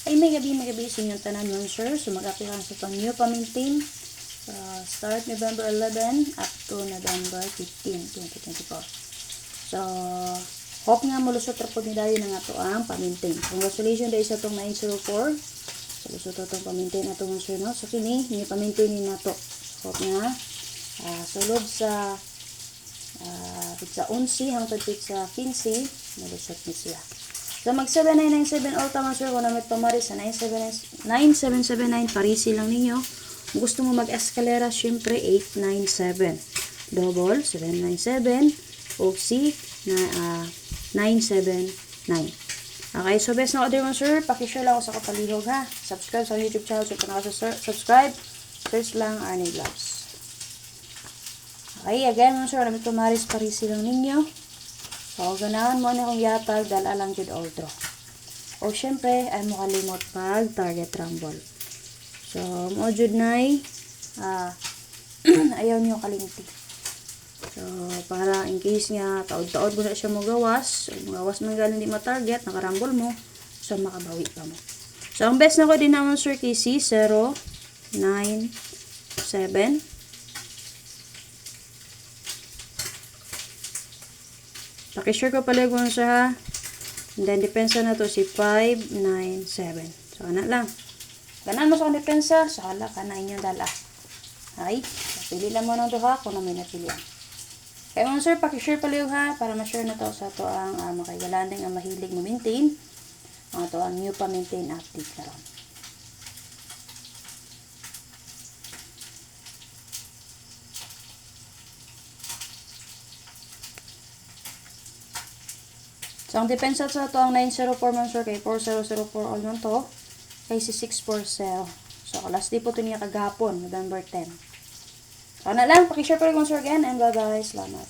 Ay may gabi sa inyong tanan nun, sir. So mag-apply lang sa itong new pa-maintain. Start November 11 up to November 15, 2024. So, hope nga mulusot ra po ni dayo na nga to ang pa-maintain. Congratulations dahil sa itong 904. So, lusot itong pa-maintain na itong sir, no? So, kini, hindi pa-maintain na to. Hope nga, sulod sa pizza 11 hangtod pizza 15, mulusot ni siya. So, mag 7997 all tama sir, kung namit pamari sa 9779, parisi lang ninyo. Kung gusto mo mag-escalera, syempre 897. Double, 797, o C, 979. Okay, so best na order mo sir, pakishare lang ako sa kapalihog ha. Subscribe sa YouTube channel, so kung nakasubscribe, search lang Arnie Vlogs. Okay, again mo sir, namit pamari sa parisi lang ninyo. So, ganahan mo na kung yatag, dala lang jud outro. O, syempre, ay mo kalimot pag target rumble. So, mo jud nay, ayaw nyo kalimti. So, para in case nga, taod-taod mo na siya magawas, magawas man galing di ma-target, nakarumble mo, so makabawi pa mo. So, ang best na ko din naman, Sir KC, 097. Pakishare ko pala kung siya. And then, depensa na to si 597. So, anak lang. Ganan mo sa depensa, so hala ka na inyong dala. Okay? Pili lang mo ng duha kung na may napilihan. Kaya mga sir, pakishare pala yung ha, para ma-share na to sa to ang makaigalanding ang mahilig mo maintain. To ang new pa-maintain update na ron. So, ang depensa sa to ang 904 man sir, kay 4004 all man to, kay si 640. So, last day po ito niya kagapon, November 10. So, na lang, pakishare pa rin sir again, and bye-bye, salamat.